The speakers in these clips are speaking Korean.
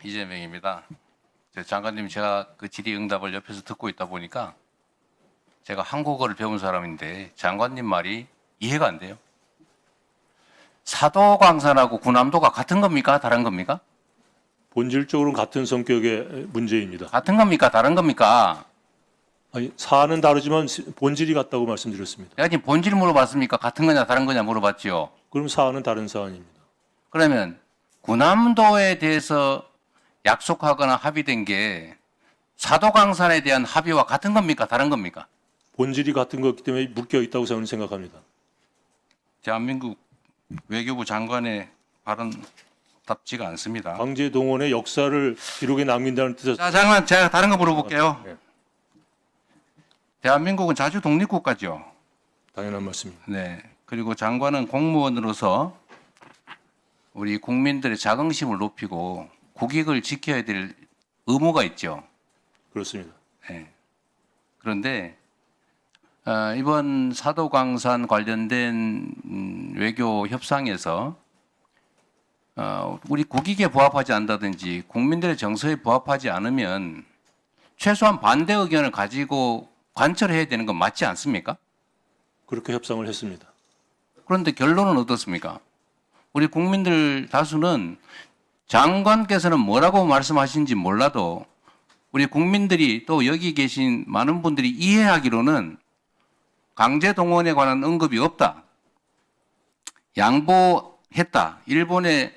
이재명입니다. 장관님, 제가 그 질의응답을 옆에서 듣고 있다 보니까 제가 한국어를 배운 사람인데 장관님 말이 이해가 안 돼요. 사도광산하고 군함도가 같은 겁니까? 다른 겁니까? 본질적으로는 같은 성격의 문제입니다. 같은 겁니까? 다른 겁니까? 아니, 사안은 다르지만 본질이 같다고 말씀드렸습니다. 제가 지금 본질 물어봤습니까? 같은 거냐 다른 거냐 물어봤죠. 그럼 사안은 다른 사안입니다. 그러면 군함도에 대해서 약속하거나 합의된 게 사도광산에 대한 합의와 같은 겁니까? 다른 겁니까? 본질이 같은 거기 때문에 묶여 있다고 저는 생각합니다. 대한민국 외교부 장관의 발언답지가 않습니다. 강제 동원의 역사를 기록에 남긴다는 뜻에서 자, 장관, 제가 다른 거 물어볼게요. 네. 대한민국은 자주 독립국가죠. 당연한 말씀입니다. 네. 그리고 장관은 공무원으로서 우리 국민들의 자긍심을 높이고 국익을 지켜야 될 의무가 있죠. 그렇습니다. 네. 그런데 이번 사도광산 관련된 외교 협상에서 우리 국익에 부합하지 않다든지 국민들의 정서에 부합하지 않으면 최소한 반대 의견을 가지고 관철해야 되는 건 맞지 않습니까? 그렇게 협상을 했습니다. 그런데 결론은 어떻습니까? 우리 국민들 다수는 장관께서는 뭐라고 말씀하신지 몰라도 우리 국민들이 또 여기 계신 많은 분들이 이해하기로는 강제동원에 관한 언급이 없다. 양보했다. 일본에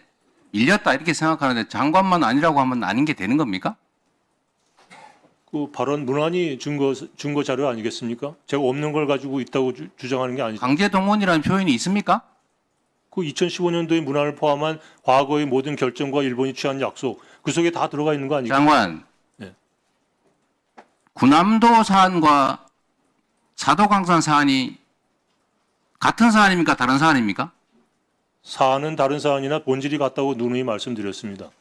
밀렸다. 이렇게 생각하는데 장관만 아니라고 하면 아닌 게 되는 겁니까? 그 발언 문안이 증거 자료 아니겠습니까? 제가 없는 걸 가지고 있다고 주장하는 게 아니죠. 강제동원이라는 표현이 있습니까? 그 2015년도의 문안을 포함한 과거의 모든 결정과 일본이 취한 약속 그 속에 다 들어가 있는 거 아니겠습니까? 장관, 네. 군함도 사안과 사도광산 사안이 같은 사안입니까? 다른 사안입니까? 사안은 다른 사안이나 본질이 같다고 누누이 말씀드렸습니다.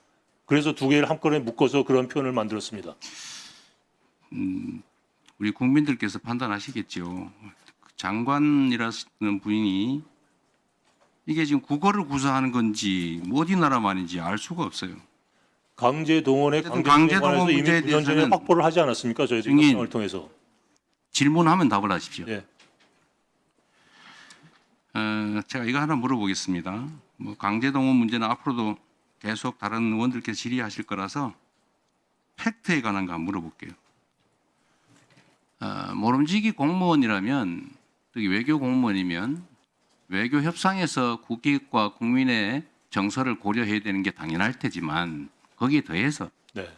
그래서 두 개를 한꺼번에 묶어서 그런 표현을 만들었습니다. 우리 국민들께서 판단하시겠죠. 장관이라는 분이 이게 지금 국어를 구사하는 건지 어디 나라 말인지 알 수가 없어요. 강제 동원에 어쨌든 강제 강제동원 동원에서 이미 문제에 9년 전에 대해서는 확보를 하지 않았습니까? 저희들이 증인. 협상을 통해서. 질문하면 답을 하십시오. 예. 제가 이거 하나 물어보겠습니다. 뭐 강제동원 문제는 앞으로도 계속 다른 의원들께서 질의하실 거라서 팩트에 관한 거 한번 물어볼게요. 모름지기 공무원이라면, 특히 외교 공무원이면 외교 협상에서 국익과 국민의 정서를 고려해야 되는 게 당연할 테지만 거기에 더해서 네.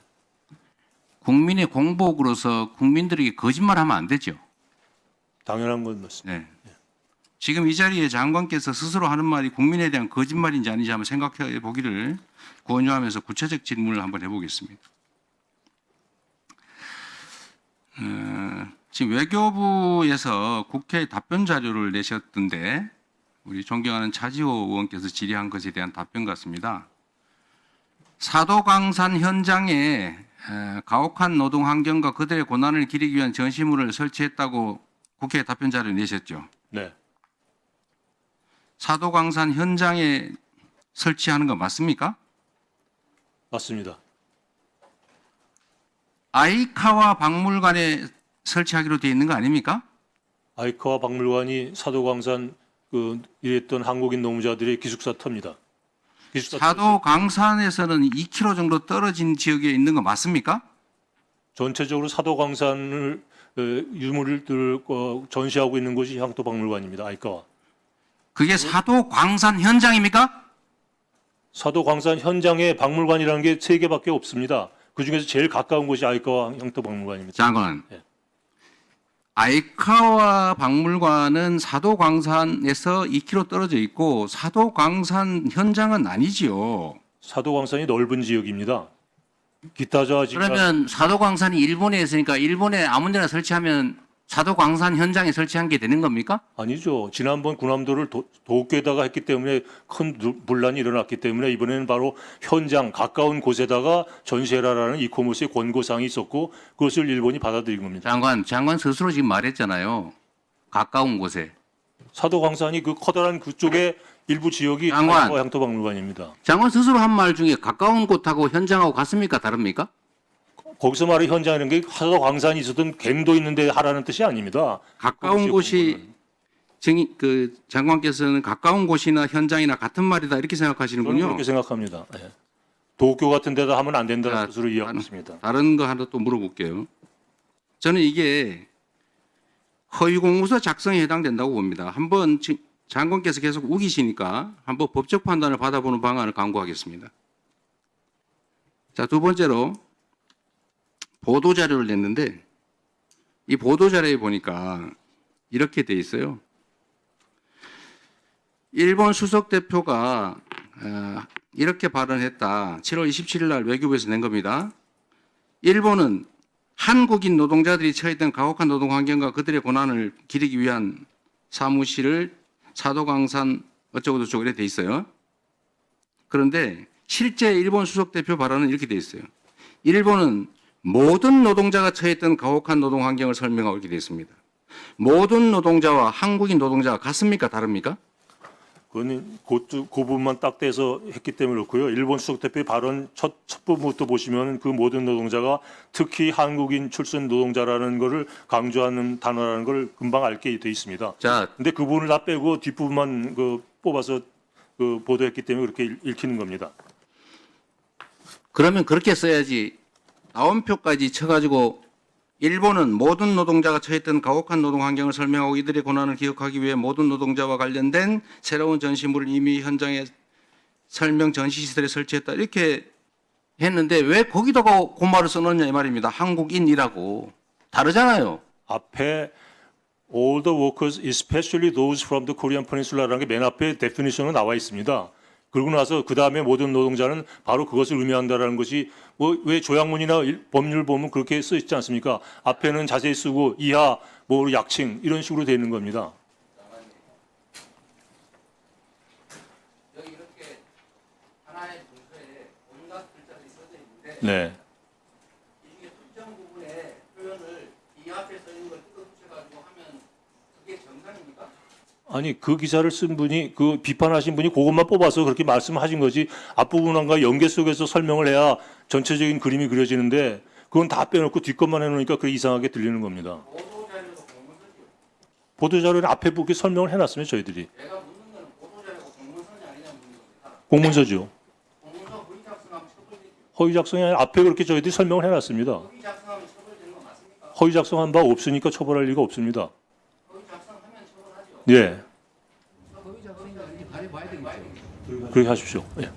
국민의 공복으로서 국민들에게 거짓말하면 안 되죠. 당연한 건 맞습니다. 네. 지금 이 자리에 장관께서 스스로 하는 말이 국민에 대한 거짓말인지 아닌지 한번 생각해 보기를 권유하면서 구체적 질문을 한번 해보겠습니다. 지금 외교부에서 국회에 답변 자료를 내셨던데 우리 존경하는 차지호 의원께서 질의한 것에 대한 답변 같습니다. 사도광산 현장에 가혹한 노동 환경과 그들의 고난을 기리기 위한 전시물을 설치했다고 국회에 답변 자료를 내셨죠. 네. 사도광산 현장에 설치하는 거 맞습니까? 맞습니다. 아이카와 박물관에 설치하기로 되어 있는 거 아닙니까? 아이카와 박물관이 사도광산 일했던 한국인 노무자들의 기숙사 터입니다. 기숙사 사도광산에서는 2km 정도 떨어진 지역에 있는 거 맞습니까? 전체적으로 사도광산을 유물을 전시하고 있는 곳이 향토박물관입니다. 아이카와. 그게 사도광산 현장입니까? 사도광산 현장에 박물관이라는 게 3개밖에 없습니다. 그중에서 제일 가까운 곳이 아이카와 향토박물관입니다. 장관, 네. 아이카와 박물관은 사도광산에서 2km 떨어져 있고 사도광산 현장은 아니지요. 사도광산이 넓은 지역입니다. 기타자 지금 그러면 사도광산이 일본에 있으니까 일본에 아무 데나 설치하면 사도광산 현장에 설치한 게 되는 겁니까? 아니죠. 지난번 군함도를 도쿄에다가 했기 때문에 큰 분란이 일어났기 때문에 이번에는 바로 현장 가까운 곳에다가 전시해라라는 이코모스의 권고사항이 있었고 그것을 일본이 받아들인 겁니다. 장관 스스로 지금 말했잖아요. 가까운 곳에. 사도광산이 그 커다란 그쪽에 일부 지역이 장관. 향토박물관입니다. 장관 스스로 한 말 중에 가까운 곳하고 현장하고 같습니까? 다릅니까? 거기서 말하는 현장이라는 게 하도 광산이 있었던 갱도 있는데 하라는 뜻이 아닙니다. 가까운 곳이 장관께서는 가까운 곳이나 현장이나 같은 말이다 이렇게 저는 생각하시는군요. 그렇게 생각합니다. 예. 도쿄 같은 데다 하면 안 된다는 자, 뜻으로 이해하고 있습니다. 다른 거 하나 또 물어볼게요. 저는 이게 허위 공문서 작성에 해당된다고 봅니다. 한번 장관께서 계속 우기시니까 한번 법적 판단을 받아보는 방안을 강구하겠습니다. 자, 두 번째로 보도 자료를 냈는데 이 보도 자료에 보니까 이렇게 돼 있어요. 일본 수석 대표가 이렇게 발언했다. 7월 27일 날 외교부에서 낸 겁니다. 일본은 한국인 노동자들이 처했던 가혹한 노동 환경과 그들의 고난을 기리기 위한 사무실을 사도강산 어쩌고 저쩌고 이렇게 돼 있어요. 그런데 실제 일본 수석 대표 발언은 이렇게 돼 있어요. 일본은 모든 노동자가 처했던 가혹한 노동 환경을 설명하고 이렇게 돼 있습니다. 모든 노동자와 한국인 노동자가 같습니까? 다릅니까? 그건 그 부분만 딱 떼서 했기 때문에 그렇고요. 일본 수석 대표의 발언 첫 부분부터 보시면 그 모든 노동자가 특히 한국인 출신 노동자라는 것을 강조하는 단어라는 걸 금방 알게 돼 있습니다. 자, 근데 그 부분을 다 빼고 뒷부분만 뽑아서 보도했기 때문에 그렇게 읽히는 겁니다. 그러면 그렇게 써야지 나온표까지 쳐가지고 일본은 모든 노동자가 처했던 가혹한 노동 환경을 설명하고 이들의 고난을 기억하기 위해 모든 노동자와 관련된 새로운 전시물을 이미 현장에 설명 전시시설에 설치했다 이렇게 했는데 왜 거기다가 그 말을 써놓냐 이 말입니다. 한국인이라고 다르잖아요. 앞에 all the workers, especially those from the Korean Peninsula라는 게 맨 앞에 데피니션으로 나와 있습니다. 그러고 나서 그 다음에 모든 노동자는 바로 그것을 의미한다라는 것이 왜 조약문이나 법률 보면 그렇게 써 있지 않습니까? 앞에는 자세히 쓰고 이하 뭐 약칭 이런 식으로 되어 있는 겁니다. 여기 이렇게 하나의 문서에 온갖 글자들이 써져 있는데 네. 이게 특정 부분의 표현을 이 앞에 써 있는 걸 뜯어붙여가지고 하면 그게 정상입니까? 아니 그 기사를 쓴 분이 그 비판하신 분이 그것만 뽑아서 그렇게 말씀하신 거지 앞부분과 연계 속에서 설명을 해야 전체적인 그림이 그려지는데 그건 다 빼놓고 뒷것만 해놓으니까 그게 이상하게 들리는 겁니다. 보도자료도 공문서지요. 보도자료는 앞에 보기 설명을 해놨으면 저희들이 내가 묻는 거는 보도자료가 공문서냐 아니냐 묻는 겁니다. 공문서죠. 공문서 허위 작성하면 처벌되죠. 허위 작성이 아니라 앞에 그렇게 저희들이 설명을 해놨습니다. 허위 작성하면 처벌되는 거 맞습니까? 허위 작성한 바 없으니까 처벌할 리가 없습니다. 허위 작성하면 처벌하죠. 예, 허위 작성이 아닌지 가려봐야 되겠죠. 그렇게 하십시오. 예.